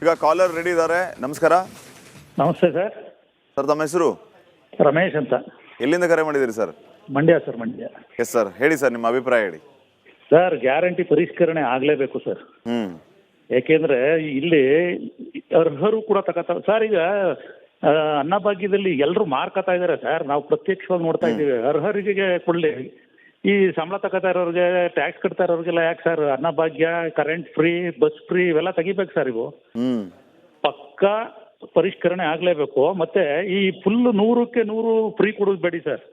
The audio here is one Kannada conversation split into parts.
ಈಗ ಕಾಲರ್ ರೆಡಿ ಇದ್ದಾರೆ. ನಮಸ್ಕಾರ. ನಮಸ್ತೆ ಸರ್. ಸರ್ ತಮ್ಮ ಹೆಸರು? ರಮೇಶ್ ಅಂತ. ಎಲ್ಲಿಂದ ಕರೆ ಮಾಡಿದ್ದೀರಿ sir? Mandya sir, Mandya. Yes sir, ಹೇಳಿ ಸರ್, ನಿಮ್ಮ ಅಭಿಪ್ರಾಯ ಹೇಳಿ. ಸರ್, ಗ್ಯಾರಂಟಿ ಪರಿಷ್ಕರಣೆ ಆಗಲೇಬೇಕು ಸರ್. ಯಾಕೆಂದ್ರೆ ಇಲ್ಲಿ ಅರ್ಹರು ಕೂಡ ತಗೋತಾರೆ ಸರ್. ಈಗ ಅನ್ನಭಾಗ್ಯದಲ್ಲಿ ಎಲ್ಲರೂ ಮಾರ್ಕತಾ ಇದ್ದಾರೆ ಸರ್. ನಾವು ಪ್ರತ್ಯಕ್ಷವಾಗಿ ನೋಡ್ತಾ ಇದ್ದೀವಿ. ಅರ್ಹರಿಗೆ ಕೊಡ್ಲಿ, ಈ ಸಂಬಳ ತಗೋತಾ ಇರೋರಿಗೆ, ಟ್ಯಾಕ್ಸ್ ಕಟ್ತಾ ಇರೋರಿಗೆಲ್ಲ ಯಾಕೆ sir Annabhagya, current free, bus free ಇವೆಲ್ಲ ತೆಗಿಬೇಕು ಸರ್. ಇವು ಪಕ್ಕಾ ಪರಿಷ್ಕರಣೆ ಆಗ್ಲೇಬೇಕು. ಮತ್ತೆ ಈ ಫುಲ್ 100ಕ್ಕೆ 100 ಫ್ರೀ ಕೊಡೋದು ಬೇಡಿ ಸರ್.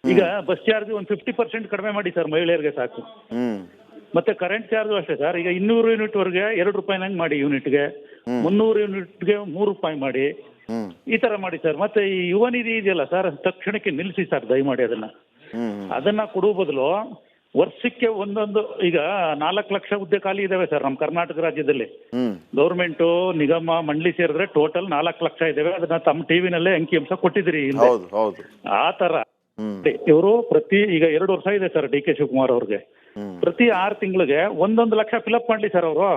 ಈಗ ಬಸ್ ಚಾರ್ಜ್ ಒಂದು 50% ಕಡಿಮೆ ಮಾಡಿ ಸರ್, ಮಹಿಳೆಯರಿಗೆ ಸಾಕು. ಮತ್ತೆ ಕರೆಂಟ್ ಚಾರ್ಜ್ ಅಷ್ಟೇ ಸರ್. ಈಗ 200 ಯೂನಿಟ್ ವರೆಗೆ 2 ರೂಪಾಯಿನಂಗೆ ಮಾಡಿ, ಯೂನಿಟ್ಗೆ 300 ಯೂನಿಟ್ಗೆ 3 ರೂಪಾಯಿ ಮಾಡಿ, ಈ ತರ ಮಾಡಿ ಸರ್. ಮತ್ತೆ ಈ ಯುವ ನಿಧಿ ಇದೆಯಲ್ಲ ಸರ್, ತಕ್ಷಣಕ್ಕೆ ನಿಲ್ಲಿಸಿ ಸರ್, ದಯಮಾಡಿ ಅದನ್ನ ಕೊಡುವ ಬದಲು ವರ್ಷಕ್ಕೆ ಒಂದೊಂದು, ಈಗ 4 ಲಕ್ಷ ಹುದ್ದೆ ಖಾಲಿ ಇದಾವೆ ಸರ್ ನಮ್ಮ ಕರ್ನಾಟಕ ರಾಜ್ಯದಲ್ಲಿ. ಗೌರ್ಮೆಂಟು, ನಿಗಮ, ಮಂಡಳಿ ಸೇರಿದ್ರೆ ಟೋಟಲ್ 4 ಲಕ್ಷ ಇದಾವೆ. ಅದನ್ನ ತಮ್ಮ ಟಿವಿನಲ್ಲೇ ಅಂಕಿಅಂಶ ಕೊಟ್ಟಿದ್ರಿ. ಆ ತರ ಇವರು ಈಗ 2 ವರ್ಷ ಇದೆ ಸರ್ ಡಿ ಕೆ ಶಿವಕುಮಾರ್ ಅವ್ರಿಗೆ. ಪ್ರತಿ 6 ತಿಂಗಳಿಗೆ 1 ಲಕ್ಷ ಫಿಲಪ್ ಮಾಡ್ಲಿ ಸರ್ ಅವರು.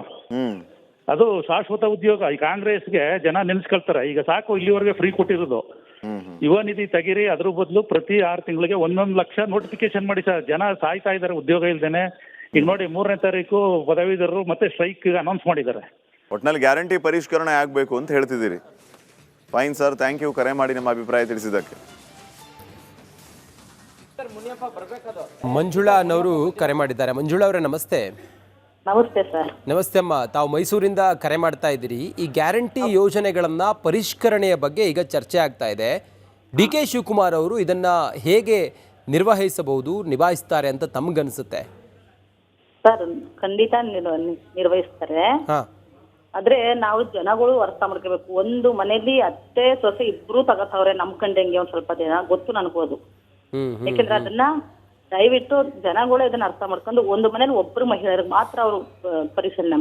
ಅದು ಶಾಶ್ವತ ಉದ್ಯೋಗ. ಈ ಕಾಂಗ್ರೆಸ್ಗೆ ಜನ ನೆನ್ಸ್ಕೊಳ್ತಾರೆ. ಈಗ ಸಾಕು, ಇಲ್ಲಿವರೆಗೆ ಫ್ರೀ ಕೊಟ್ಟಿರೋದು. ಯುವ ನಿಧಿ ತೆಗೀರಿ, ಅದ್ರ ಬದಲು ಪ್ರತಿ 6 ತಿಂಗಳಿಗೆ 1 ಲಕ್ಷ ನೋಟಿಫಿಕೇಶನ್ ಮಾಡಿ ಸರ್. ಜನ ಸಾಯ್ತಾ ಇದ್ದಾರೆ ಉದ್ಯೋಗ ಇಲ್ದೇನೆ. ಈಗ ನೋಡಿ, 3ನೇ ತಾರೀಕು ಪದವೀಧರರು ಮತ್ತೆ ಸ್ಟ್ರೈಕ್ ಅನೌನ್ಸ್ ಮಾಡಿದ್ದಾರೆ. ಒಟ್ನಲ್ಲಿ ಗ್ಯಾರಂಟಿ ಪರಿಷ್ಕರಣೆ ಆಗಬೇಕು ಅಂತ ಹೇಳ್ತಿದ್ದೀರಿ. ಫೈನ್ ಸರ್, ಥ್ಯಾಂಕ್ ಯು ಕರೆ ಮಾಡಿ ನಿಮ್ಮ ಅಭಿಪ್ರಾಯ ತಿಳಿಸಿದ್ದಕ್ಕೆ. ಮಂಜುಳಾ ಅನ್ನೋರು ಕರೆ ಮಾಡಿದ್ದಾರೆ. ಮಂಜುಳಾ ಅವರೇ ನಮಸ್ತೆ. ನಮಸ್ತೆ ಸರ್. ನಮಸ್ತೆ ಅಮ್ಮ, ತಾವು ಮೈಸೂರಿಂದ ಕರೆ ಮಾಡ್ತಾ ಇದ್ದೀರಿ. ಈ ಗ್ಯಾರಂಟಿ ಯೋಜನೆಗಳನ್ನ ಪರಿಷ್ಕರಣೆಯ ಬಗ್ಗೆ ಈಗ ಚರ್ಚೆ ಆಗ್ತಾ ಇದೆ. ಡಿ ಕೆ ಶಿವಕುಮಾರ್ ಅವರು ಇದನ್ನ ಹೇಗೆ ನಿರ್ವಹಿಸಬಹುದು, ನಿಭಾಯಿಸ್ತಾರೆ ಅಂತ ತಮಗನ್ಸುತ್ತೆ? ಸರ್, ಖಂಡಿತ ನಿರ್ವಹಿಸ್ತಾರೆ. ಆದ್ರೆ ನಾವು ಜನಗಳು ಅರ್ಥ ಮಾಡ್ಕೋಬೇಕು. ಒಂದು ಮನೆಯಲ್ಲಿ ಅತ್ತೆ ಸೊಸೆ ಇಬ್ರು ತಗೋತಾವ್ರೆ, ನಮ್ ಕಂಡಂಗೆ ಒಂದ್ ಸ್ವಲ್ಪ ದಿನ ಗೊತ್ತು ನನಗೋದು. ಯಾಕೆಂದ್ರೆ ಅದನ್ನ ದಯವಿಟ್ಟು ಜನಗಳು ಇದನ್ನ ಅರ್ಥ ಮಾಡ್ಕೊಂಡು, ಒಂದು ಮನೇಲಿ ಒಬ್ರು ಮಹಿಳೆಯರಿಗೆ ಮಾತ್ರ ಅವರು ಪರಿಶೀಲನೆ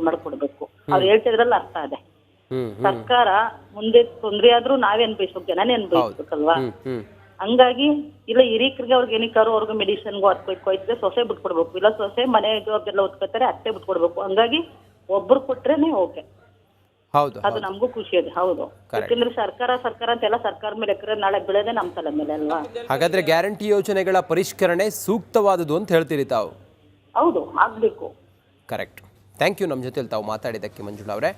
ಮಾಡ್ಕೊಡ್ಬೇಕು. ಅವ್ರು ಹೇಳ್ತಿದ್ರಲ್ಲ ಅರ್ಥ ಇದೆ. ಸರ್ಕಾರ ಮುಂದೆ ತೊಂದ್ರೆ ಆದ್ರೂ ನಾವೇ ಅನ್ಭವಿಸ್ಬೇಕು, ಜನನೇ ಅನ್ಭವಿಸ್ಬೇಕಲ್ವಾ. ಹಂಗಾಗಿ ಇಲ್ಲ, ಹಿರೀಕರಿಗೆ ಅವ್ರಿಗೆ ಏನಿಕಾರು ಅವ್ರಿಗೆ ಮೆಡಿಸಿನ್ಗೂ ಹೋಯ್ತಿದ್ರೆ ಸೊಸೆ ಬಿಟ್ಕೊಡ್ಬೇಕು. ಇಲ್ಲ ಸೊಸೆ ಮನೆ ಜವಾಬ್ದಾರಿ ಓದ್ಕೊತಾರೆ, ಅತ್ತೆ ಬಿಟ್ಕೊಡ್ಬೇಕು. ಹಂಗಾಗಿ ಒಬ್ರು ಕೊಟ್ರೇನೆ ಓಕೆ. ಅದು ನಮಗೂ ಖುಷಿ ಇದೆ. ಹೌದು, ಯಾಕಂದ್ರೆ ಸರ್ಕಾರ ಅಂತೆಲ್ಲ ಸರ್ಕಾರ ಮೇಲೆ ಎಕರೆ ನಾಳೆ ಬೆಳೆದೇ ನಮ್ಮ ತಲೆ ಮೇಲೆ ಅಲ್ವಾ. ಹಾಗಾದ್ರೆ ಗ್ಯಾರಂಟಿ ಯೋಜನೆಗಳ ಪರಿಷ್ಕರಣೆ ಸೂಕ್ತವಾದುದು ಅಂತ ಹೇಳ್ತೀರಿ ತಾವು? ಹೌದು, ಆಗ್ಬೇಕು. ಕರೆಕ್ಟ್. ಥ್ಯಾಂಕ್ ಯು ನಮ್ಮ ಜೊತೆಲಿ ತಾವು ಮಾತಾಡಿದ್ದಕ್ಕೆ ಮಂಜುಳಾ ಅವರೇ.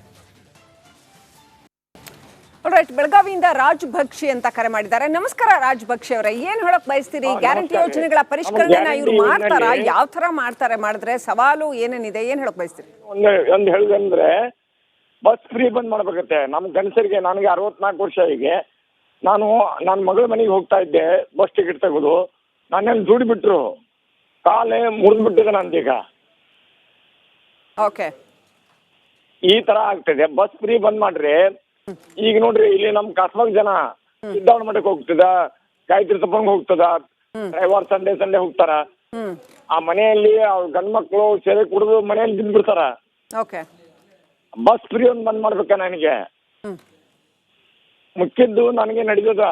ರೈಟ್, ಬೆಳಗಾವಿಯಿಂದ ರಾಜ್ ಭಕ್ಷಿ ಅಂತ ಕರೆ ಮಾಡಿದ್ದಾರೆ. ನಮಸ್ಕಾರ ರಾಜ್ ಭಕ್ಷಿ ಅವರೇ, ಏನ್ ಹೇಳಕ್ ಬಯಸ್ತೀರಿ? ಗ್ಯಾರಂಟಿ ಯೋಜನೆಗಳ ಪರಿಷ್ಕರಣೆನ ಇವ್ರು ಮಾಡ್ತಾರ? ಯಾವ ತರ ಮಾಡ್ತಾರೆ? ಮಾಡಿದ್ರೆ ಸವಾಲು ಏನೇನಿದೆ, ಏನ್ ಹೇಳಕ್ ಬಯಸ್ತೀರಿ? ಒಂದು ಹೇಳುದಂದ್ರೆ, ಬಸ್ ಫ್ರೀ ಬಂದ್ ಮಾಡ್ಬೇಕತ್ತೆ ನಮ್ ಗಂಡಸರಿಗೆ. ನನಗೆ 64 ವರ್ಷ. ಈಗ ನನ್ನ ಮಗಳ ಮನೆಗೆ ಹೋಗ್ತಾ ಇದ್ದೆ, ಬಸ್ ಟಿಕೆಟ್ ತೆಗೆದು ನನ್ನೇನು ದುಡ್ಡು ಬಿಟ್ರು, ಕಾಲೇ ಮುರಿದ್ಬಿಟ್ಟಿದೆ ನಂದೀಗ. ಓಕೆ, ಈ ತರ ಆಗ್ತದೆ. ಬಸ್ ಫ್ರೀ ಬಂದ್ ಮಾಡ್ರಿ. ಈಗ ನೋಡ್ರಿ, ಇಲ್ಲಿ ನಮ್ ಕಸ್ಬಾಗ ಜನ ಸಿದ್ದಾವಣ ಮಠಕ್ಕೆ ಹೋಗ್ತದ, ಗಾಯತ್ರಿ ತಪ್ಪಂಗ್ ಹೋಗ್ತದ, ಡ್ರೈವರ್ ಸಂಡೇ ಹೋಗ್ತಾರ. ಆ ಮನೆಯಲ್ಲಿ ಅವ್ರ ಗಂಡ್ ಮಕ್ಳು ಸೇವೆ ಕುಡಿದು ಮನೆಯಲ್ಲಿ ಬಿದ್ದ್ಬಿಡ್ತಾರ. ಓಕೆ, ಬಸ್ ಫ್ರೀ ಒಂದು ಬಂದ್ ಮಾಡ್ಬೇಕ ನನಗೆ. ಮುಖ್ಯದ್ದು ನನಗೆ ನಡೆದದ.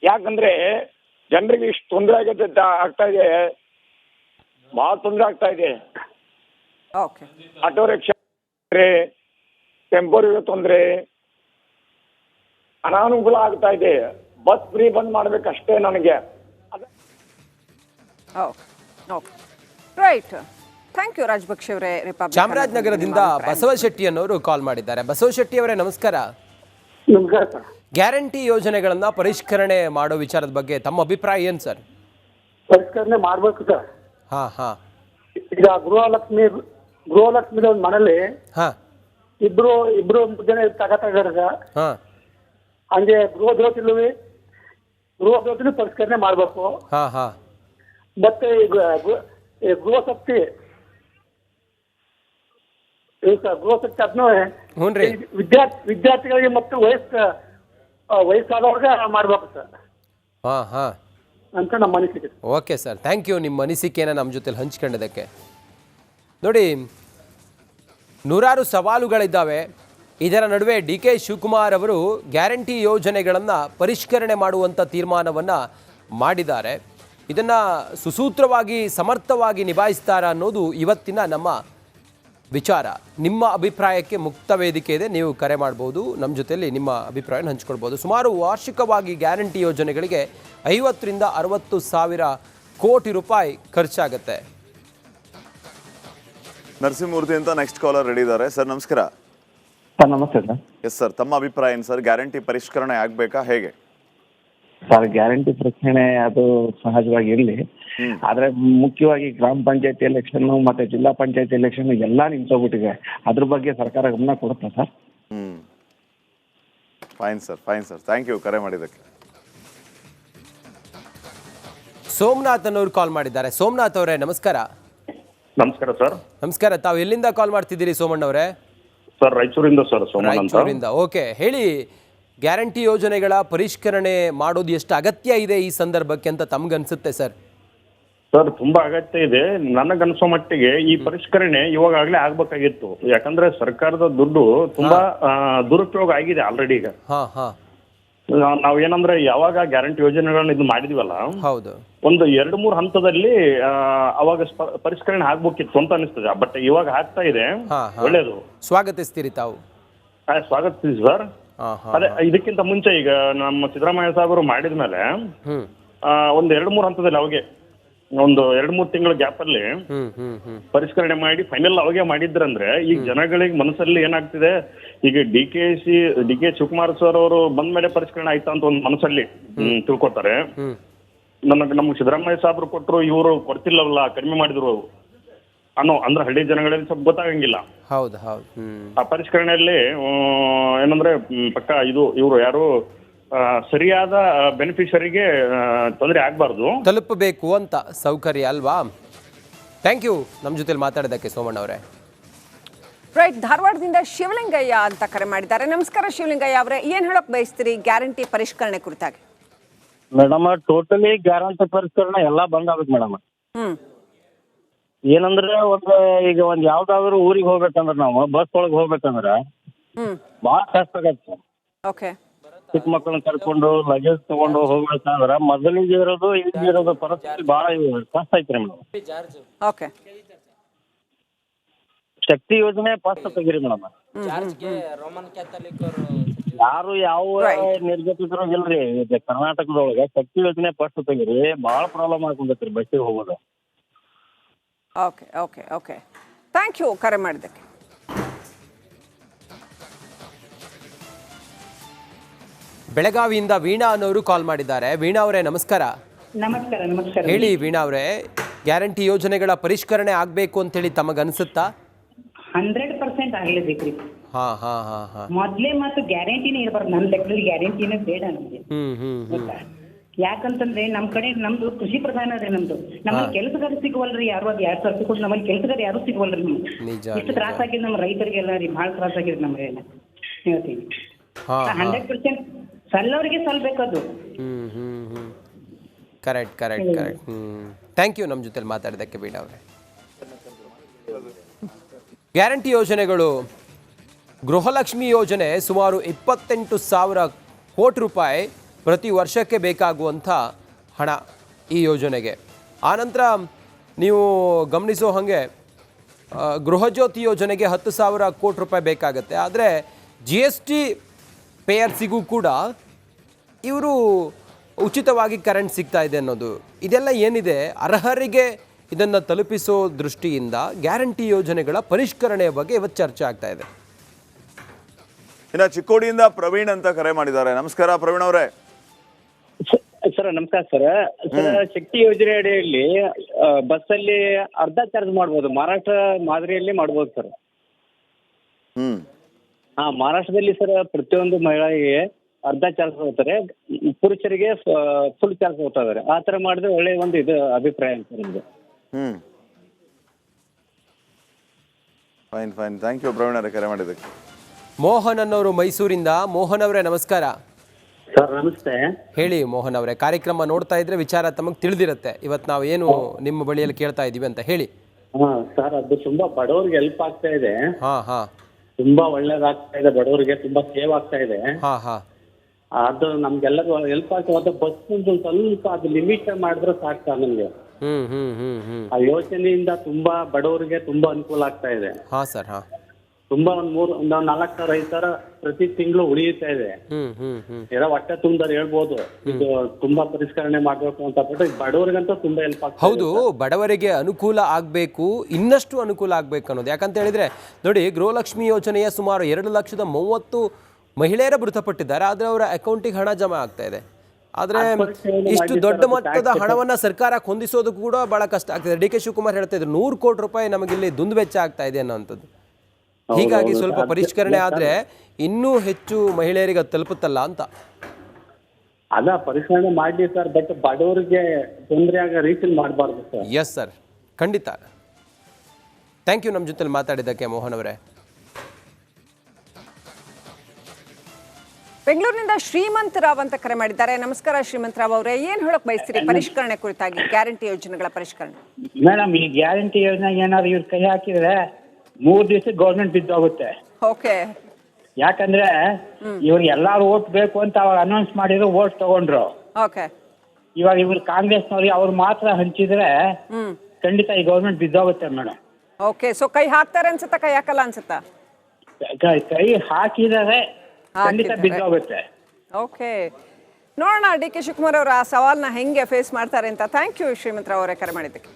ಯಾಕಂದ್ರೆ ಜನರಿಗೆ ಇಷ್ಟು ತೊಂದರೆ ಆಗ್ತಾ ಇದೆ, ಬಹಳ ತೊಂದರೆ ಆಗ್ತಾ ಇದೆ. ಆಟೋ ರಿಕ್ಷಾ ಟೆಂಪೋರಿಗೆ ತೊಂದರೆ, ಅನಾನುಕೂಲ ಆಗ್ತಾ ಇದೆ. ಬಸ್ ಫ್ರೀ ಬಂದ್ ಮಾಡ್ಬೇಕಷ್ಟೇ ನನಗೆ. ರೈಟ್, ಥ್ಯಾಂಕ್ ಯು ರಾಜ್ ಭಕ್ಷಿ ಅವರೇ. ಚಾಮರಾಜನಗರದಿಂದ ಬಸವಶೆಟ್ಟಿ ಅನ್ನೋರು ಕಾಲ್ ಮಾಡಿದ್ದಾರೆ. ಬಸವಶೆಟ್ಟಿ ಅವರೇ ನಮಸ್ಕಾರ. ನಮಸ್ಕಾರ. ಗ್ಯಾರಂಟಿ ಯೋಜನೆಗಳನ್ನ ಪರಿಷ್ಕರಣೆ ಮಾಡೋ ವಿಚಾರದ ಬಗ್ಗೆ ತಮ್ಮ ಅಭಿಪ್ರಾಯ ಏನ್ ಸರ್? ಪರಿಷ್ಕರಣೆ ಮಾಡ್ಬೇಕು ಸರ್. ಈಗ ಗೃಹಲಕ್ಷ್ಮಿ ಒಂದು ಮನೇಲಿ ಇಬ್ರು ಜನ ತಗೋತಾ ಇದಾರೆ. ಹಂಗೆ ಗೃಹಜ್ಯೋತಿನೂ ಪರಿಷ್ಕರಣೆ ಮಾಡ್ಬೇಕು. ಮತ್ತೆ ಗೃಹಶಕ್ತಿ ಅದನ್ನು ವಿದ್ಯಾರ್ಥಿಗಳಿಗೆ ಮತ್ತು ವಯಸ್ಸಾದವ್ರಿಗೆ ಮಾಡ್ಬೇಕು ಸರ್ ಅಂತ ನಮ್ಮ ಅನಿಸಿಕೆ. ಓಕೆ ಸರ್, ಥ್ಯಾಂಕ್ ಯು ನಿಮ್ಮ ಅನಿಸಿಕೆನ ನಮ್ಮ ಜೊತೆಲಿ ಹಂಚ್ಕೊಂಡಿದ್ದಕ್ಕೆ. ನೋಡಿ, ನೂರಾರು ಸವಾಲುಗಳಿದ್ದಾವೆ. ಇದರ ನಡುವೆ ಡಿ ಕೆ ಶಿವಕುಮಾರ್ ಅವರು ಗ್ಯಾರಂಟಿ ಯೋಜನೆಗಳನ್ನು ಪರಿಷ್ಕರಣೆ ಮಾಡುವಂಥ ತೀರ್ಮಾನವನ್ನು ಮಾಡಿದ್ದಾರೆ. ಇದನ್ನು ಸುಸೂತ್ರವಾಗಿ ಸಮರ್ಥವಾಗಿ ನಿಭಾಯಿಸ್ತಾರ ಅನ್ನೋದು ಇವತ್ತಿನ ನಮ್ಮ ವಿಚಾರ. ನಿಮ್ಮ ಅಭಿಪ್ರಾಯಕ್ಕೆ ಮುಕ್ತ ವೇದಿಕೆ ಇದೆ, ನೀವು ಕರೆ ಮಾಡ್ಬೋದು, ನಮ್ಮ ಜೊತೆಯಲ್ಲಿ ನಿಮ್ಮ ಅಭಿಪ್ರಾಯನ ಹಂಚ್ಕೊಳ್ಬೋದು. ಸುಮಾರು ವಾರ್ಷಿಕವಾಗಿ ಗ್ಯಾರಂಟಿ ಯೋಜನೆಗಳಿಗೆ 50 ರಿಂದ 60 ಸಾವಿರ ಕೋಟಿ ರೂಪಾಯಿ ಖರ್ಚಾಗುತ್ತೆ. ನರಸಿಂಹಮೂರ್ತಿ ಅಂತ ನೆಕ್ಸ್ಟ್ ಕಾಲರ್ ರೆಡಿ ಇದ್ದಾರೆ. ಸರ್ ನಮಸ್ಕಾರ. ಸರ್ ನಮಸ್ತೆ ಸರ್. ಎಸ್ ಸರ್, ತಮ್ಮ ಅಭಿಪ್ರಾಯ ಏನು ಸರ್? ಗ್ಯಾರಂಟಿ ಪರಿಷ್ಕರಣೆ ಆಗಬೇಕಾ, ಹೇಗೆ? ಸರ್ ಗ್ಯಾರಂಟಿ ಪ್ರಶ್ನೆ ಅದು ಸಹಜವಾಗಿ ಇರಲಿ, ಆದ್ರೆ ಮುಖ್ಯವಾಗಿ ಗ್ರಾಮ ಪಂಚಾಯತಿ ಎಲೆಕ್ಷನ್ ಮತ್ತೆ ಜಿಲ್ಲಾ ಪಂಚಾಯತಿ ಎಲೆಕ್ಷನ್ ಎಲ್ಲ ನಿಂತೋಗ್ಬಿಟ್ಟಿದೆ. ಅದ್ರ ಬಗ್ಗೆ ಸರ್ಕಾರ ಗಮನ ಕೊಡುತ್ತಾ sir? Fine sir, thank you ಕರೆ ಮಾಡಿದ್ದಕ್ಕೆ. ಸೋಮನಾಥ್ ಅನ್ನೋರು ಕಾಲ್ ಮಾಡಿದ್ದಾರೆ. ಸೋಮನಾಥ್ ಅವರೇ ನಮಸ್ಕಾರ. ನಮಸ್ಕಾರ ಸರ್. ನಮಸ್ಕಾರ. ತಾವು ಎಲ್ಲಿಂದ ಕಾಲ್ ಮಾಡ್ತಿದ್ದೀರಿ ಸೋಮಣ್ಣವರೇ? ಸರ್ ರಾಯಚೂರಿಂದ ಸರ್. ರಾಯಚೂರಿಂದ. ಓಕೆ, ಹೇಳಿ, ಗ್ಯಾರಂಟಿ ಯೋಜನೆಗಳ ಪರಿಷ್ಕರಣೆ ಮಾಡೋದು ಎಷ್ಟು ಅಗತ್ಯ ಇದೆ ಈ ಸಂದರ್ಭಕ್ಕೆ ಅಂತ ತಮ್ಗನ್ಸುತ್ತೆ ಸರ್? ಸರ್ ತುಂಬಾ ಅಗತ್ಯ ಇದೆ. ನನಗನ್ಸೋ ಮಟ್ಟಿಗೆ ಈ ಪರಿಷ್ಕರಣೆ ಇವಾಗಲೇ ಆಗ್ಬೇಕಾಗಿತ್ತು. ಯಾಕಂದ್ರೆ ಸರ್ಕಾರದ ದುಡ್ಡು ತುಂಬಾ ದುರುಪಯೋಗ ಆಗಿದೆ ಆಲ್ರೆಡಿ. ಈಗ ನಾವ್ ಏನಂದ್ರೆ ಯಾವಾಗ ಗ್ಯಾರಂಟಿ ಯೋಜನೆಗಳನ್ನ ಇದು ಮಾಡಿದ್ವಲ್ಲ, ಹೌದು, ಒಂದು 2-3 ಹಂತದಲ್ಲಿ ಅವಾಗ ಪರಿಷ್ಕರಣೆ ಆಗ್ಬೇಕಿತ್ತು ಅಂತ ಅನಿಸ್ತದೆ. ಬಟ್ ಇವಾಗ ಆಗ್ತಾ ಇದೆ, ಒಳ್ಳೇದು. ಸ್ವಾಗತಿಸ್ತೀರಿ ತಾವು? ಸ್ವಾಗತಿಸ್ತೀವಿ ಸರ್. ಅದೇ ಇದಕ್ಕಿಂತ ಮುಂಚೆ ಈಗ ನಮ್ಮ ಸಿದ್ದರಾಮಯ್ಯ ಸಾಹೇಬರು ಮಾಡಿದ್ಮೇಲೆ ಒಂದು 2-3 ಹಂತದಲ್ಲಿ ಅವಾಗೆ ಒಂದು 2-3 ತಿಂಗಳ ಗ್ಯಾಪ್ ಅಲ್ಲಿ ಪರಿಷ್ಕರಣೆ ಮಾಡಿ ಫೈನಲ್ ಅವಾಗೆ ಮಾಡಿದ್ರಂದ್ರೆ ಈಗ ಜನಗಳಿಗೆ ಮನಸ್ಸಲ್ಲಿ ಏನಾಗ್ತಿದೆ, ಈಗ ಡಿ ಕೆ ಶಿವಕುಮಾರ್ ಸರ್ ಅವರು ಬಂದ ಮೇಲೆ ಪರಿಷ್ಕರಣೆ ಆಯ್ತಾ ಅಂತ ಒಂದು ಮನಸ್ಸಲ್ಲಿ ತಿಳ್ಕೊತಾರೆ. ನಮ್ಗೆ ಸಿದ್ದರಾಮಯ್ಯ ಸಾಹೇಬರು ಕೊಟ್ಟರು, ಇವರು ಕೊಡ್ತಿಲ್ಲವಲ್ಲ, ಕಡಿಮೆ ಮಾಡಿದ್ರು ಅಂದ್ರೆ ಹಳ್ಳಿ ಜನಗಳಲ್ಲಿ ಸ್ವಲ್ಪ ಗೊತ್ತಾಗಂಗಿಲ್ಲ. ಹೌದು. ಆ ಪರಿಷ್ಕರಣೆಯಲ್ಲಿ ಏನಂದ್ರೆ ಪಕ್ಕ ಇವರು ಯಾರು ಸರಿಯಾದ ಬೆನಿಫಿಷರಿಗೆ ತೊಂದರೆ ಆಗ್ಬಾರ್ದು, ತಲುಪಬೇಕು ಅಂತ ಸೌಕರ್ಯ ಅಲ್ವಾ? ಥ್ಯಾಂಕ್ ಯು ನಮ್ಮ ಜೊತೆಲಿ ಮಾತಾಡೋದಕ್ಕೆ ಸೋಮಣ್ಣ ಅವರೇ. ರೈಟ್, ಧಾರವಾಡದಿಂದ ಶಿವಲಿಂಗಯ್ಯ ಅಂತ ಕರೆ ಮಾಡಿದ್ದಾರೆ. ನಮಸ್ಕಾರ ಶಿವಲಿಂಗಯ್ಯ ಅವರೇ, ಏನ್ ಹೇಳಕ್ ಬಯಸ್ತೀರಿ ಗ್ಯಾರಂಟಿ ಪರಿಷ್ಕರಣೆ ಕುರಿತಾಗಿ? ಮೇಡಮ್ ಟೋಟಲಿ ಗ್ಯಾರಂಟಿ ಪರಿಷ್ಕರಣೆ ಎಲ್ಲಾ ಬಂದ್ ಆಗ್ಬೇಕು ಮೇಡಮ್. ಏನಂದ್ರೆ ಈಗ ಯಾವ್ದಾದ್ರು ಊರಿಗೆ ಹೋಗ್ಬೇಕಂದ್ರೆ ನಾವು ಬಸ್ ಒಳಗೆ ಹೋಗ್ಬೇಕಂದ್ರೆ ಭಾಳ ಕಷ್ಟ ಆಗತ್ತೆ. ಓಕೆ, ಚಿಕ್ಕ ಮಕ್ಕಳನ್ನ ಕರ್ಕೊಂಡು ಲಗೇಜ್ ತಗೊಂಡು ಹೋಗ್ಬೇಕಂದ್ರೆ ಮೊದಲಿಗೆ ಇರೋದು ಈಗ ಇರೋದು ಪರಿಸ್ಥಿತಿ ಭಾಳ ಕಷ್ಟ ಐತ್ರಿ ಮೇಡಮ್. ಓಕೆ, ಶಕ್ತಿ ಯೋಜನೆ ಫಸ್ಟ್ ತೆಗೀರಿ ಮೇಡಮ್. ಯಾರು ಯಾವ ನಿರ್ಗತಿಕರು ಇಲ್ರಿ ಕರ್ನಾಟಕದೊಳಗೆ. ಶಕ್ತಿ ಯೋಜನೆ ಫಸ್ಟ್ ತೆಗೀರಿ, ಭಾಳ ಪ್ರಾಬ್ಲಮ್ ಆಗ್ಕೊಂಡೈತ್ರಿ ಬಸ್ಸಿಗೆ ಹೋಗೋದು. Okay okay okay, thank you ಕರೆ ಮಾಡಿದ್ದಕ್ಕೆ. ಬೆಳಗಾವಿಯಿಂದ ವೀಣಾ ಅನ್ನೋರು ಕಾಲ್ ಮಾಡಿದ್ದಾರೆ. ವೀಣಾ ಅವರೇ ನಮಸ್ಕಾರ. ನಮಸ್ಕಾರ. ಹೇಳಿ ವೀಣಾ ಅವರೇ, ಗ್ಯಾರಂಟಿ ಯೋಜನೆಗಳ ಪರಿಷ್ಕರಣೆ ಆಗ್ಬೇಕು ಅಂತ ಹೇಳಿ ತಮಗನ್ಸುತ್ತಾ? 100% ಆಗ್ಲೇಬೇಕ್ರಿ. ಮೊದ್ಲೇ ಮತ್ತು ಗ್ಯಾರಂಟಿನೇ ಇರಬಾರ್ದು. ನನ್ನ ಲೆಕ್ಕದಲ್ಲಿ ಗ್ಯಾರಂಟಿನೇ ಬೇಡ ನಮಗೆ. ಯಾಕಂತಂದ್ರೆ ನಮ್ ಕಡೆ ನಮ್ದು ಕೃಷಿ ಪ್ರಧಾನ ಅದೇ ನಮ್ದು. ನಮ್ಮಲ್ಲಿ ಕೆಲಸಗಾರ ಸಿಗುವಲ್ರಿ ಯಾರು. ಅದ್ 2 ಸಾವಿರ ಕೊಟ್ಟು ನಮ್ಮಲ್ಲಿ ಕೆಲಸಗಾರ ಯಾರು ಸಿಗುವಲ್ರಿ. ನಮ್ಗೆ ಇಷ್ಟು ತ್ರಾಸ ಆಗಿದೆ ನಮ್ಮ ರೈತರಿಗೆಲ್ಲ ರೀ, ಭಾಳ ತ್ರಾಸ ಆಗಿದೆ ನಮಗೆಲ್ಲ. ಹೇಳ್ತೀನಿ 100% ಸಲ್ಲವರಿಗೆ ಸಲ್ಬೇಕದು. ಕರೆಕ್ಟ್. ಥ್ಯಾಂಕ್ ಯು ನಮ್ಮ ಜೊತೆಲಿ ಮಾತಾಡಿದ್ದಕ್ಕೆ ವೀಣಾ ಅವರೇ. ಗ್ಯಾರಂಟಿ ಯೋಜನೆಗಳು, ಗೃಹಲಕ್ಷ್ಮಿ ಯೋಜನೆ ಸುಮಾರು 28,000 ಕೋಟಿ ರೂಪಾಯಿ ಪ್ರತಿ ವರ್ಷಕ್ಕೆ ಬೇಕಾಗುವಂಥ ಹಣ ಈ ಯೋಜನೆಗೆ. ಆನಂತರ ನೀವು ಗಮನಿಸೋ ಹಾಗೆ ಗೃಹಜ್ಯೋತಿ ಯೋಜನೆಗೆ 10,000 ಕೋಟಿ ರೂಪಾಯಿ ಬೇಕಾಗುತ್ತೆ. ಆದರೆ GST ಪೇಯರ್ಸಿಗೂ ಕೂಡ ಇವರು ಉಚಿತವಾಗಿ ಕರೆಂಟ್ ಸಿಗ್ತಾ ಇದೆ ಅನ್ನೋದು, ಇದೆಲ್ಲ ಏನಿದೆ ಅರ್ಹರಿಗೆ ಇದನ್ನು ತಲುಪಿಸೋ ದೃಷ್ಟಿಯಿಂದ ಗ್ಯಾರಂಟಿ ಯೋಜನೆಗಳ ಪರಿಷ್ಕರಣೆಯ ಬಗ್ಗೆ ಇವತ್ತು ಚರ್ಚೆ ಆಗ್ತಾ ಇದೆ. ಇನ್ನು ಚಿಕ್ಕೋಡಿಯಿಂದ ಪ್ರವೀಣ್ ಅಂತ ಕರೆ ಮಾಡಿದ್ದಾರೆ. ನಮಸ್ಕಾರ ಪ್ರವೀಣ್ ಅವರೇ. ಸರ್ ನಮಸ್ಕಾರ ಸರ್. ಶಕ್ತಿ ಯೋಜನೆ ಅಡಿಯಲ್ಲಿ ಬಸ್ಸಲ್ಲಿ ಅರ್ಧ ಚಾರ್ಜ್ ಮಾಡ್ಬೋದು, ಮಹಾರಾಷ್ಟ್ರ ಮಾದರಿಯಲ್ಲಿ ಮಾಡ್ಬೋದು ಸರ್. ಮಹಾರಾಷ್ಟ್ರದಲ್ಲಿ ಸರ್ ಪ್ರತಿಯೊಂದು ಮಹಿಳೆಗೆ ಅರ್ಧ ಚಾರ್ಜ್ ಹೋಗ್ತಾರೆ, ಪುರುಷರಿಗೆ ಫುಲ್ ಚಾರ್ಜ್ ಹೋಗ್ತಾ ಇದಾರೆ. ಆ ತರ ಮಾಡಿದ್ರೆ ಒಳ್ಳೆ ಒಂದು ಇದು ಅಭಿಪ್ರಾಯ ಅಂತ ನಿಮ್ದು. ಫೈನ್ ಥ್ಯಾಂಕ್ ಯು ಪ್ರವೀಣ್ ಅವರೇ ಕರೆ ಮಾಡಿದ್ದಕ್ಕೆ. ಮೋಹನ್ ಅನ್ನೋರು ಮೈಸೂರಿಂದ. ಮೋಹನ್ ಅವರೇ ನಮಸ್ಕಾರ. ಸರ್ ನಮಸ್ತೆ. ಹೇಳಿ ಮೋಹನ್ ಅವರೇ, ಕಾರ್ಯಕ್ರಮ ನೋಡ್ತಾ ಇದ್ರೆ ವಿಚಾರ ತಮಗೆ ತಿಳಿದಿರುತ್ತೆ. ಇವತ್ತು ನಾವು ಏನು ನಿಮ್ಮ ಬಳಿಯಲ್ಲಿ ಕೇಳ್ತಾ ಇದೀವಿ ಅಂತ ಹೇಳಿ. ಸರ್ ಅದು ತುಂಬಾ ಬಡವರಿಗೆ ಹೆಲ್ಪ್ ಆಗ್ತಾ ಇದೆ. ತುಂಬಾ ಒಳ್ಳೇದಾಗ್ತಾ ಇದೆ, ಬಡವರಿಗೆ ತುಂಬಾ ಸೇವ್ ಆಗ್ತಾ ಇದೆ. ಅದು ನಮ್ಗೆಲ್ಲರೂ ಹೆಲ್ಪ್ ಆಗ್ತಾ ಬಸ್ ಸ್ವಲ್ಪ ಅದು ಲಿಮಿಟ್ ಮಾಡಿದ್ರೆ ಸಾಕು ನಮ್ಗೆ. ಆ ಯೋಜನೆಯಿಂದ ತುಂಬಾ ಬಡವರಿಗೆ ತುಂಬಾ ಅನುಕೂಲ ಆಗ್ತಾ ಇದೆ. ಹಾ ಸರ್, ಹಾ. ತುಂಬಾ ಒಂದ್ 4,000-5,000 ಪ್ರತಿ ತಿಂಗಳು ಉಳಿಯುತ್ತಾ ಇದೆ. ಏನೋ ಹೊಟ್ಟೆ ತುಂಬಿದವ್ರು ಹೇಳ್ಬೋದು ಇದು ತುಂಬಾ ಪರಿಷ್ಕರಣೆ ಮಾಡ್ಬೇಕು ಅಂತ, ಬಟ್ ಬಡವರಿಗಂತೂ ತುಂಬಾ ಹೆಲ್ಪ್ ಆಗ್ತದೆ. ಹೌದು, ಬಡವರಿಗೆ ಅನುಕೂಲ ಆಗಬೇಕು, ಇನ್ನಷ್ಟು ಅನುಕೂಲ ಆಗ್ಬೇಕು ಅನ್ನೋದು. ಯಾಕಂತ ಹೇಳಿದ್ರೆ ನೋಡಿ, ಗೃಹಲಕ್ಷ್ಮಿ ಯೋಜನೆಯ ಸುಮಾರು 2,30,000 ಮಹಿಳೆಯರ ಮೃತಪಟ್ಟಿದ್ದಾರೆ, ಆದ್ರೆ ಅವರ ಅಕೌಂಟಿಗೆ ಹಣ ಜಮಾ ಆಗ್ತಾ ಇದೆ. ಆದ್ರೆ ಇಷ್ಟು ದೊಡ್ಡ ಮೊತ್ತದ ಹಣವನ್ನ ಸರ್ಕಾರಕ್ಕೆ ಹೊಂದಿಸೋದು ಕೂಡ ಬಹಳ ಕಷ್ಟ ಆಗ್ತದೆ. ಡಿ ಕೆ ಶಿವಕುಮಾರ್ ಹೇಳ್ತಾ ಇದ್ರು 100 ಕೋಟಿ ರೂಪಾಯಿ ನಮಗಿಲ್ಲಿ ದುಂದು ವೆಚ್ಚ ಆಗ್ತಾ ಇದೆ ಅನ್ನೋಂಥದ್ದು. ಹೀಗಾಗಿ ಸ್ವಲ್ಪ ಪರಿಷ್ಕರಣೆ ಆದ್ರೆ ಇನ್ನೂ ಹೆಚ್ಚು ಮಹಿಳೆಯರಿಗೆ ಅದು ತಲುಪುತ್ತಲ್ಲ ಅಂತ. ಅದ ಪರಿಷ್ಕರಣೆ ಮಾಡಿ ಸರ್, ಬಟ್ ಬಡವರಿಗೆ ತೊಂದರೆ ಆಗೋ ರೀತಿಯಲ್ಲಿ ಮಾಡಬಾರ್ದು ಸರ್. ಎಸ್ ಸರ್, ಖಂಡಿತ. ಥ್ಯಾಂಕ್ ಯು ನಮ್ಮ ಜೊತೆಲಿ ಮಾತಾಡಿದ್ದಕ್ಕೆ ಮೋಹನ್ ಅವರೇ. ಬೆಂಗಳೂರಿನಿಂದ ಶ್ರೀಮಂತ ರಾವ್ ಅಂತ ಕರೆ ಮಾಡಿದ್ದಾರೆ. ನಮಸ್ಕಾರ ಶ್ರೀಮಂತ ರಾವ್ ಅವರೇ, ಏನ್ ಹೇಳಕ್ ಬಯಸ್ತೀರಿ ಪರಿಷ್ಕರಣೆ ಕುರಿತಾಗಿ, ಗ್ಯಾರಂಟಿ ಯೋಜನೆಗಳ ಪರಿಷ್ಕರಣೆ? ಮೇಡಮ್, ಈ ಗ್ಯಾರಂಟಿ ಯೋಜನೆ ಏನಾದ್ರು ಇವ್ರ ಕೈ ಹಾಕಿದ್ರೆ 3 ದಿವಸಕ್ಕೆ ಗೌರ್ಮೆಂಟ್ ಬಿದ್ದೋಗುತ್ತೆ. ಓಕೆ. ಯಾಕಂದ್ರೆ ಇವ್ರಿಗೆ ಎಲ್ಲಾರು ಓಟ್ ಬೇಕು ಅಂತ ಅವಾಗ ಅನೌನ್ಸ್ ಮಾಡಿದ್ರು, ಓಟ್ ತಗೊಂಡ್ರು. ಓಕೆ. ಇವಾಗ ಇವ್ರು ಕಾಂಗ್ರೆಸ್ನವ್ರಿಗೆ ಅವ್ರು ಮಾತ್ರ ಹಂಚಿದ್ರೆ ಖಂಡಿತ ಈ ಗೌರ್ಮೆಂಟ್ ಬಿದ್ದೋಗುತ್ತೆ ಮೇಡಮ್. ಓಕೆ. ಸೊ ಕೈ ಹಾಕ್ತಾರೆ ಅನ್ಸುತ್ತಾ, ಕೈ ಹಾಕಲ್ಲ ಅನ್ಸುತ್ತಾ? ಕೈ ಹಾಕಿದರೆ ಖಂಡಿತ ಬಿದ್ದೋಗುತ್ತೆ. ಓಕೆ, ನೋಡೋಣ ಡಿ ಕೆ ಶಿವಕುಮಾರ್ ಅವರು ಆ ಸವಾಲ್ನ ಹೆಂಗೆ ಫೇಸ್ ಮಾಡ್ತಾರೆ ಅಂತ. ಥ್ಯಾಂಕ್ ಯು ಶ್ರೀಮಂತ ರಾವ್ ಅವರೇ ಕರೆ ಮಾಡಿದ್ದಕ್ಕೆ.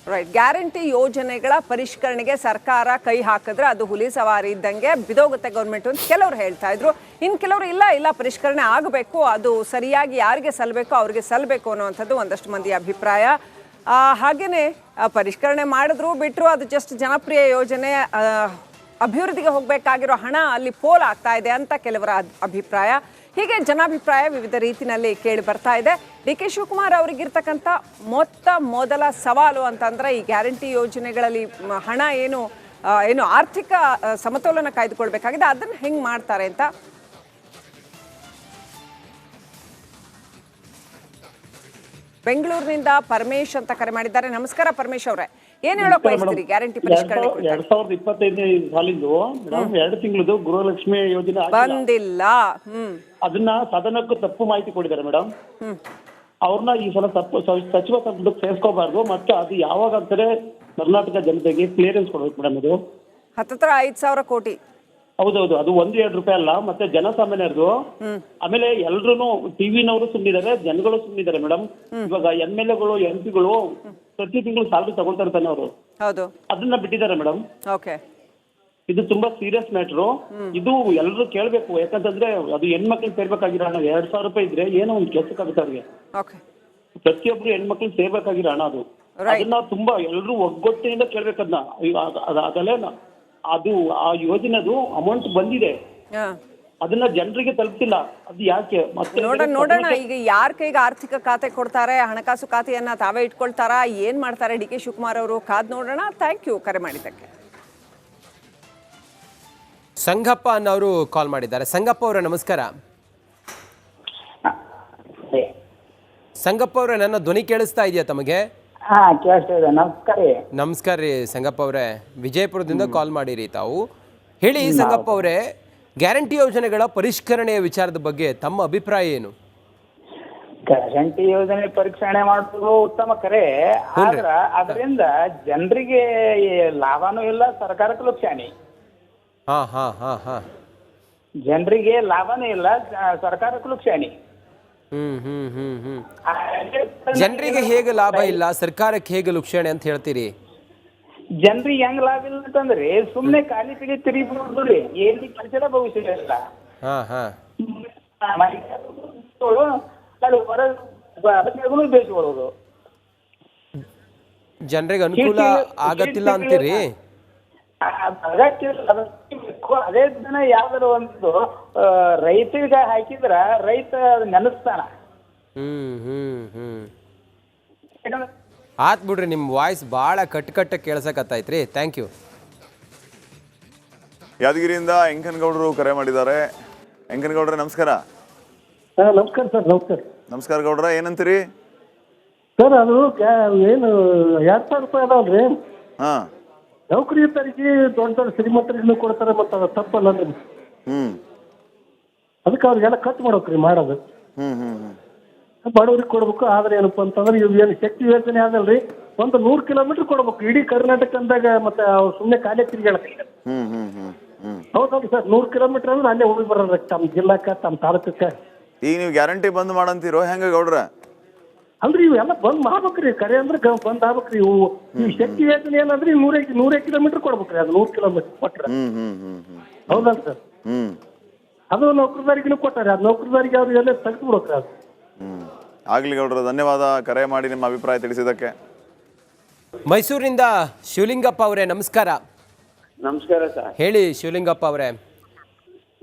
ರೈಟ್, ಗ್ಯಾರಂಟಿ ಯೋಜನೆಗಳ ಪರಿಷ್ಕರಣೆಗೆ ಸರ್ಕಾರ ಕೈ ಹಾಕಿದ್ರೆ ಅದು ಹುಲಿ ಸವಾರಿ ಇದ್ದಂಗೆ ಬಿದೋಗುತ್ತೆ ಗೌರ್ಮೆಂಟ್ ಅಂತ ಕೆಲವರು ಹೇಳ್ತಾ ಇದ್ರು. ಇನ್ನು ಕೆಲವರು ಇಲ್ಲ ಪರಿಷ್ಕರಣೆ ಆಗಬೇಕು, ಅದು ಸರಿಯಾಗಿ ಯಾರಿಗೆ ಸಲ್ಲಬೇಕೋ ಅವ್ರಿಗೆ ಸಲ್ಲಬೇಕು ಅನ್ನುವಂಥದ್ದು ಒಂದಷ್ಟು ಮಂದಿ ಅಭಿಪ್ರಾಯ. ಹಾಗೆಯೇ ಪರಿಷ್ಕರಣೆ ಮಾಡಿದ್ರು ಬಿಟ್ಟರು ಅದು ಜಸ್ಟ್ ಜನಪ್ರಿಯ ಯೋಜನೆ, ಅಭಿವೃದ್ಧಿಗೆ ಹೋಗಬೇಕಾಗಿರೋ ಹಣ ಅಲ್ಲಿ ಪೋಲ್ ಆಗ್ತಾ ಇದೆ ಅಂತ ಕೆಲವರ ಅಭಿಪ್ರಾಯ. ಹೀಗೆ ಜನಾಭಿಪ್ರಾಯ ವಿವಿಧ ರೀತಿಯಲ್ಲಿ ಕೇಳಿ ಬರ್ತಾ ಇದೆ. ಡಿ ಕೆ ಶಿವಕುಮಾರ್ ಅವರಿಗಿರ್ತಕ್ಕಂಥ ಮೊದಲ ಸವಾಲು ಅಂತಂದ್ರೆ ಈ ಗ್ಯಾರಂಟಿ ಯೋಜನೆಗಳಲ್ಲಿ ಹಣ ಏನು ಆರ್ಥಿಕ ಸಮತೋಲನ ಕಾಯ್ದುಕೊಳ್ಬೇಕಾಗಿದೆ, ಅದನ್ನು ಹೆಂಗೆ ಮಾಡ್ತಾರೆ ಅಂತ. ಬೆಂಗಳೂರಿನಿಂದ ಪರಮೇಶ್ ಅಂತ ಕರೆ ಮಾಡಿದ್ದಾರೆ. ನಮಸ್ಕಾರ ಪರಮೇಶ್ ಅವರೇ, ಏನ್ ಹೇಳೋಕೆ ಬಯಸ್ತೀರಿ ಗ್ಯಾರಂಟಿ ಪರಿಷ್ಕರಣೆ? 2025 ಸಾಲಿಂದು 2 ತಿಂಗಳದು ಗೃಹಲಕ್ಷ್ಮಿ ಯೋಜನೆ ಬಂದಿಲ್ಲ. ಅದನ್ನ ಸದನಕ್ಕೂ ತಪ್ಪು ಮಾಹಿತಿ ಕೊಟ್ಟಿದ್ದಾರೆ ಮೇಡಮ್. ಅವ್ರನ್ನ ಈ ಸಲ ಸಚಿವ ಸಂಪುಟಕ್ಕೆ ಸೇರ್ಸ್ಕೋಬಾರ್ದು, ಮತ್ತೆ ಅದು ಯಾವಾಗ ಅಂತಾರೆ ಕರ್ನಾಟಕ ಜನತೆಗೆ ಕ್ಲಿಯರೆನ್ಸ್ ಕೊಡ್ಬೇಕು ಮೇಡಮ್. ಅದು ಹತ್ತತ್ರ 5,000 ಕೋಟಿ. ಹೌದೌದು, ಅದು 1-2 ರೂಪಾಯಿ ಅಲ್ಲ. ಮತ್ತೆ ಜನಸಾಮಾನ್ಯರದು, ಆಮೇಲೆ ಎಲ್ರು ಟಿವಿನವರು ಸುಮ್ಮನಿದ್ದಾರೆ, ಜನಗಳು ಸುಮ್ಮನಿದ್ದಾರೆ ಮೇಡಮ್. ಇವಾಗ MLA ಗಳು MP ಗಳು ಪ್ರತಿ ತಿಂಗಳು ಸ್ಯಾಲರಿ ತಗೊಳ್ತಾ ಇರ್ತಾನೆ ಅವರು, ಅದನ್ನ ಬಿಟ್ಟಿದ್ದಾರೆ ಮೇಡಮ್. ಇದು ತುಂಬಾ ಸೀರಿಯಸ್ ಮ್ಯಾಟ್ರು. ಇದು ಎಲ್ಲರೂ ಕೇಳ್ಬೇಕು. ಯಾಕಂತಂದ್ರೆ ಅದು ಹೆಣ್ಮಕ್ಳಿಗೆ ಸೇರ್ಬೇಕಾಗಿರೋ ಹಣ 2,000 ರೂಪಾಯಿ ಇದ್ರೆ ಏನೋ ಒಂದು ಕೆಲಸಕ್ಕಾಗುತ್ತೆ ಅವ್ರಿಗೆ. ಪ್ರತಿಯೊಬ್ರು ಹೆಣ್ಮಕ್ಳಿಗೆ ಸೇರ್ಬೇಕಾಗಿರೋ ಹಣ ಅದು. ಅದನ್ನ ತುಂಬಾ ಎಲ್ಲರೂ ಒಗ್ಗಟ್ಟಿನಿಂದ ಕೇಳ್ಬೇಕದ್ನ. ಅದಲ್ಲೇ ಅದು ಆ ಯೋಜನೆದು ಅಮೌಂಟ್ ಬಂದಿದೆ, ಅದನ್ನ ಜನರಿಗೆ ತಲುಪ್ತಿಲ್ಲ. ಅದು ಯಾಕೆ? ಮತ್ತೆ ನೋಡೋಣ ಈಗ ಯಾರ ಕೈಗೆ ಆರ್ಥಿಕ ಖಾತೆ ಕೊಡ್ತಾರೆ, ಹಣಕಾಸು ಖಾತೆಯನ್ನ ತಾವೇ ಇಟ್ಕೊಳ್ತಾರಾ, ಏನ್ ಮಾಡ್ತಾರೆ ಡಿ ಕೆ ಶಿವಕುಮಾರ್ ಅವರು, ಕಾದ್ ನೋಡೋಣ. ಥ್ಯಾಂಕ್ ಯು ಕರೆ ಮಾಡಿದ್ದಕ್ಕೆ. ಸಂಗಪ್ಪ ಅನ್ನೋರು ಕಾಲ್ ಮಾಡಿದ್ದಾರೆ. ಸಂಗಪ್ಪ ಅವರೇ ನಮಸ್ಕಾರ. ಸಂಗಪ್ಪ ಅವರೇ, ನನ್ನ ಧ್ವನಿ ಕೇಳಿಸ್ತಾ ಇದೆಯಾ ತಮಗೆ? ನಮಸ್ಕಾರ ರೀ ಸಂಗಪ್ಪ ಅವರೇ, ವಿಜಯಪುರದಿಂದ ಕಾಲ್ ಮಾಡಿರಿ ತಾವು. ಹೇಳಿ ಸಂಗಪ್ಪ ಅವರೇ, ಗ್ಯಾರಂಟಿ ಯೋಜನೆಗಳ ಪರಿಷ್ಕರಣೆಯ ವಿಚಾರದ ಬಗ್ಗೆ ತಮ್ಮ ಅಭಿಪ್ರಾಯ ಏನು? ಗ್ಯಾರಂಟಿ ಯೋಜನೆ ಪರಿಷ್ಕರಣೆ ಮಾಡೋದು ಉತ್ತಮ ಕರೆ, ಆದ್ರ ಅದರಿಂದ ಜನರಿಗೆ ಲಾಭನೂ ಇಲ್ಲ, ಸರ್ಕಾರಕ್ಕೆ ಲುಕ್ಷಾನಿ. ಜನರಿಗೆ ಲಾಭನೂ ಇಲ್ಲ, ಸರ್ಕಾರಕ್ಕೆ ಲುಕ್ಷಾನಿ. ಜನರಿಗೆ ಹೇಗೆ ಲಾಭ ಇಲ್ಲ, ಸರ್ಕಾರಕ್ಕೆ ಹೇಗೆ ಲುಕ್ಷಣೆ ಅಂತ ಹೇಳ್ತೀರಿ? ಜನರಿಗೆ ಹೆಂಗ್ ಲಾಭ ಇಲ್ಲ ಅಂತಂದ್ರೆ ಸುಮ್ನೆ ಖಾಲಿ ಕಡೆ ತಿರುಗಿ ಏನ್ ಪರಿಸರ ಭವಿಷ್ಯ ಇಲ್ಲ. ಬೇಯಿಸ್ಕೊಳ್ಳೋದು ಜನರಿಗೆ ಅನುಕೂಲ ಆಗತ್ತಿಲ್ಲ ಅಂತೀರಿ? ಅದೇ ದಿನ ಯಾವ್ದಾರು ಒಂದು ರೈತರಿಗೆ ಹಾಕಿದ್ರ ರೈತ ನೆನಸ್ತಾನ. ಆತ್ ಬಿಡ್ರಿ, ನಿಮ್ ವಾಯ್ಸ್ ಬಹಳ ಕಟ್ಟ ಕೇಳ್ಸಕತ್ತೈತ್ರಿ. Thank you. ಯಾದಗಿರಿಯಿಂದ ಎಂಕನಗೌಡರು ಕರೆ ಮಾಡಿದ್ದಾರೆ. ಎಂಕನಗೌಡ್ರೆ ನಮಸ್ಕಾರ. ನಮಸ್ಕಾರ ಸರ್. ನಮಸ್ಕಾರ ಗೌಡ್ರ, ಏನಂತೀರಿ ಸರ್? ಅದು ಏನು 2,000 ರೂಪಾಯಿ ಅದಾವ್ರಿ, ನೌಕರಿಯರಿಗೆ ದೊಡ್ಡ ಶ್ರೀಮಂತರಿಗೂ ಕೊಡ್ತಾರೆ, ಮತ್ತೆ ಅದು ತಪ್ಪಲ್ಲ ಅದಕ್ಕೆ ಅವ್ರಿಗೆಲ್ಲ ಕಟ್ ಮಾಡ್ಬೇಕ್ರಿ ಮಾಡೋದು. ಬಡವ್ರಿಗೆ ಕೊಡ್ಬೇಕು. ಆದ್ರೆ ಏನಪ್ಪ ಅಂತಂದ್ರೆ ಇವು ಏನು ಶಕ್ತಿ ಯೋಜನೆ ಅದಲ್ರಿ, ಒಂದು 100 ಕಿಲೋಮೀಟರ್ ಕೊಡ್ಬೇಕು ಇಡೀ ಕರ್ನಾಟಕ ಅಂದಾಗ. ಮತ್ತೆ ಅವ್ರು ಸುಮ್ಮನೆ ಖಾಲಿ ತಿರ್ಗಾಡಕ್ಕೆ ಹೌದಲ್ರಿ ಸರ್. 100 ಕಿಲೋಮೀಟರ್ ಅಂದ್ರೆ ಅಲ್ಲೇ ಹೋಗಿ ಬರೋದ್ರಿ ತಮ್ಮ ಜಿಲ್ಲಾಕ್ಕ ತಮ್ಮ ತಾಲೂಕಕ್ಕೆ. ಈಗ ನೀವು ಗ್ಯಾರಂಟಿ ಬಂದ್ ಮಾಡಂತೀರೋ ಹೆಂಗ ಗೌಡ್ರ? ಅಲ್ರಿ ಇವೆಲ್ಲ ಬಂದ್ ಮಾಡ್ಬೇಕ್ರಿ, ಕರೆ ಅಂದ್ರೆ ಬಂದ್ ಆಗ್ಬೇಕ್ರಿ. ಇವು ಈ ಶಕ್ತಿ ಯೋಜನೆ ಏನಂದ್ರೆ 100 ಕಿಲೋಮೀಟರ್ ಕೊಡ್ಬೇಕ್ರಿ. ಅದು 100 ಕಿಲೋಮೀಟರ್ ಕೊಟ್ರೆ ಹೌದಲ್ರಿ ಸರ್. ಅದು ನೌಕರದಾರಿಗೂ ಕೊಟ್ಟಾರೆ, ಅದು ನೌಕರದಾರಿಗೆ ಅವ್ರು ಎಲ್ಲ ತೆಗೆದು ಬಿಡ್ಬೇಕ್ರಿ ಅದು. ಆಗ್ಲಿ ಗೌಡ್ರ, ಧನ್ಯವಾದ ಕರೆ ಮಾಡಿ ನಿಮ್ಮ ಅಭಿಪ್ರಾಯ ತಿಳಿಸಿದ್ದಕ್ಕೆ. ಮೈಸೂರಿನಿಂದ ಶಿವಲಿಂಗಪ್ಪ ಅವರೇ ನಮಸ್ಕಾರ. ನಮಸ್ಕಾರ ಸರ್. ಹೇಳಿ ಶಿವಲಿಂಗಪ್ಪ ಅವರೇ.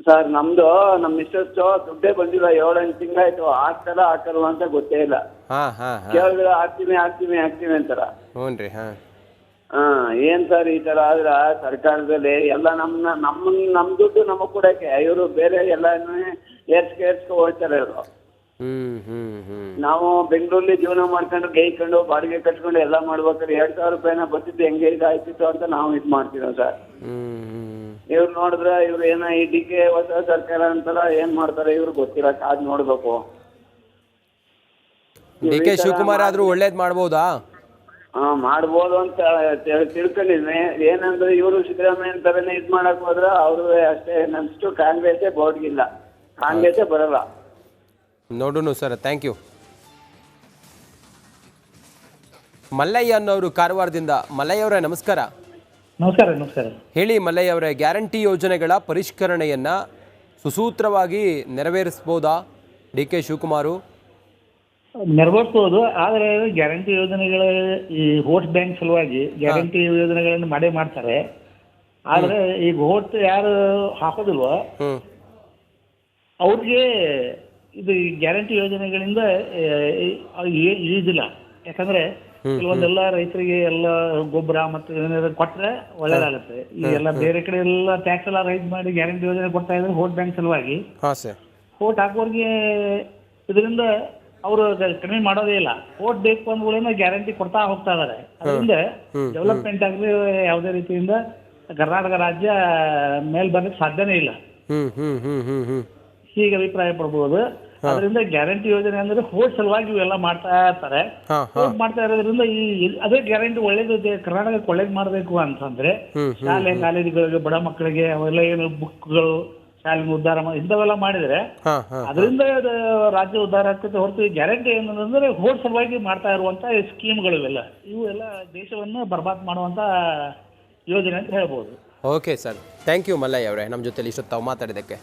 ಸರ್ ನಮ್ದು ನಮ್ಮ ಮಿಸ್ಟರ್ಸ್ ದುಡ್ಡೇ ಬಂದಿಲ್ಲ, 7-8 ತಿಂಗಳಾಯ್ತು. ಹಾಕಲ್ವ ಅಂತ ಗೊತ್ತೇ ಇಲ್ಲ. ಕೇಳಿದ್ರೆ ಹಾಕ್ತೀವಿ ಅಂತಾರ. ಹ್ಞೂನ್ರಿ. ಏನ್ ಸರ್ ಈ ತರ ಆದ್ರ ಸರ್ಕಾರದಲ್ಲಿ ಎಲ್ಲ ನಮ್ ದುಡ್ಡು ನಮಗ್ ಕೊಡಕ್ಕೆ ಇವರು ಬೇರೆ ಎಲ್ಲ ಏರ್ಸ್ಕೊ ಹೋಗ್ತಾರೆ ಇವರು. ನಾವು ಬೆಂಗಳೂರಲ್ಲಿ ಜೀವನ ಮಾಡ್ಕೊಂಡು ಗೈಕೊಂಡು ಬಾಡಿಗೆ ಕಟ್ಕೊಂಡು ಎಲ್ಲ ಮಾಡ್ಬೇಕಾದ್ರೆ 2,000 ರೂಪಾಯಿನ ಬರ್ತಿದ್ದು ಹೆಂಗೆ ಇದಾಯ್ತಿತ್ತು ಅಂತ ನಾವು ಇದ್ ಮಾಡ್ತೀವಿ ಸರ್. ಇವ್ರು ನೋಡಿದ್ರೆ ಇವ್ರು ಏನೋ ಇದಕ್ಕೆ ಹೊಸ ಸರ್ಕಾರ ಅಂತಾರ, ಏನ್ ಮಾಡ್ತಾರೆ ಇವ್ರು ಗೊತ್ತಿಲ್ಲ, ಕಾದ್ ನೋಡ್ಬೇಕು. ಡಿ.ಕೆ. ಶಿವಕುಮಾರ್ ಆದ್ರೂ ಒಳ್ಳೇದ್ ಮಾಡ್ಬೋದಾ? ಮಾಡ್ಬೋದು ಅಂತ ತಿಳ್ಕೊಂಡಿದ್ವಿ. ಏನಂದ್ರೆ ಇವರು ಸಿದ್ದರಾಮಯ್ಯ ಅಂತಾರನೇ ಇದ್ ಮಾಡಕ್ ಹೋದ್ರ ಅವ್ರು ಅಷ್ಟೇ ನನ್ಷ್ಟು ಕಾಂಗ್ರೆಸ್ಸೇ ಬೋರ್ಡ್ಗಿಲ್ಲ, ಕಾಂಗ್ರೆಸ್ಸೇ ಬರಲ್ಲ. ನೋಡೋಣ ಸರ್, ಥ್ಯಾಂಕ್ ಯು. ಮಲ್ಲಯ್ಯ ಅನ್ನೋರು ಕಾರವಾರದಿಂದ. ಮಲ್ಲಯ್ಯ ಅವರೇ ನಮಸ್ಕಾರ. ನಮಸ್ಕಾರ. ಹೇಳಿ ಮಲ್ಲಯ್ಯ ಅವರೇ, ಗ್ಯಾರಂಟಿ ಯೋಜನೆಗಳ ಪರಿಷ್ಕರಣೆಯನ್ನ ಸುಸೂತ್ರವಾಗಿ ನೆರವೇರಿಸಬಹುದಾ ಡಿ.ಕೆ. ಶಿವಕುಮಾರ್? ನೆರವೇರಿಸಬಹುದು, ಆದರೆ ಗ್ಯಾರಂಟಿ ಯೋಜನೆಗಳ ಈ ವೋಟ್ ಬ್ಯಾಂಕ್ ಸಲುವಾಗಿ ಗ್ಯಾರಂಟಿ ಯೋಜನೆಗಳನ್ನು ಮಾಡ್ತಾರೆ. ಆದ್ರೆ ಈಗ ವೋಟ್ ಯಾರು ಹಾಕೋದಿಲ್ವೋ ಅವ್ರಿಗೆ ಇದು ಗ್ಯಾರಂಟಿ ಯೋಜನೆಗಳಿಂದ ಯೂಸ್ ಯಾಕಂದ್ರೆ ಕೆಲವೊಂದೆಲ್ಲ ರೈತರಿಗೆ ಎಲ್ಲ ಗೊಬ್ಬರ ಮತ್ತೆ ಏನಾದ್ರು ಕೊಟ್ರೆ ಒಳ್ಳೇದಾಗುತ್ತೆ. ಈ ಎಲ್ಲ ಬೇರೆ ಕಡೆ ಎಲ್ಲ ಟ್ಯಾಕ್ಸ್ ಎಲ್ಲ ರೈಸ್ ಮಾಡಿ ಗ್ಯಾರಂಟಿ ಯೋಜನೆ ಕೊಡ್ತಾ ಇದ್ರೆ ವೋಟ್ ಬ್ಯಾಂಕ್ ಸಲುವಾಗಿ. ವೋಟ್ ಹಾಕೋರಿಗೆ ಇದರಿಂದ ಅವರು ಕಡಿಮೆ ಮಾಡೋದೇ ಇಲ್ಲ. ವೋಟ್ ಬೇಕು ಅಂದ್ಗಳನ್ನ ಗ್ಯಾರಂಟಿ ಕೊಡ್ತಾ ಹೋಗ್ತಾ ಇದಾರೆ. ಅದರಿಂದ ಡೆವಲಪ್ಮೆಂಟ್ ಆಗಲಿ ಯಾವುದೇ ರೀತಿಯಿಂದ ಕರ್ನಾಟಕ ರಾಜ್ಯ ಮೇಲ್ ಬರ್ಲಿಕ್ಕೆ ಸಾಧ್ಯನೇ ಇಲ್ಲ, ಹೀಗೆ ಅಭಿಪ್ರಾಯ ಪಡ್ಬೋದು. ಅದರಿಂದ ಗ್ಯಾರಂಟಿ ಯೋಜನೆ ಅಂದ್ರೆ ವೋಟ್ ಸಲುವಾಗಿ ಇವೆಲ್ಲ ಮಾಡ್ತಾ ಇರ್ತಾರೆ. ವೋಟ್ ಮಾಡ್ತಾ ಇರೋದ್ರಿಂದ ಅದೇ ಗ್ಯಾರಂಟಿ ಒಳ್ಳೇದು, ಕರ್ನಾಟಕಕ್ಕೆ ಒಳ್ಳೇದು ಮಾಡಬೇಕು ಅಂತಂದ್ರೆ ಶಾಲೆ ಕಾಲೇಜುಗಳಿಗೆ ಬಡ ಮಕ್ಕಳಿಗೆ ಅವೆಲ್ಲ ಏನು ಬುಕ್ಗಳು ಶಾಲೆ ಉದ್ಧಾರ ಇಂಥವೆಲ್ಲ ಮಾಡಿದ್ರೆ ಅದರಿಂದ ರಾಜ್ಯ ಉದ್ಧಾರ ಆಗ್ತದೆ ಹೊರತು ಗ್ಯಾರಂಟಿ ಏನಂದ್ರೆ ವೋಟ್ ಸಲುವಾಗಿ ಮಾಡ್ತಾ ಇರುವಂತ ಸ್ಕೀಮ್ಗಳು ಇವು ಎಲ್ಲ ದೇಶವನ್ನು ಬರ್ಬಾದ್ ಮಾಡುವಂತ ಯೋಜನೆ ಅಂತ ಹೇಳ್ಬೋದು. Okay sir, thank you Mallayya ಅವರೇ ನಮ್ಮ ಜೊತೆಲಿ ಇಷ್ಟೊತ್ತು ತಾವು ಮಾತಾಡಿದ್ದಕ್ಕೆ.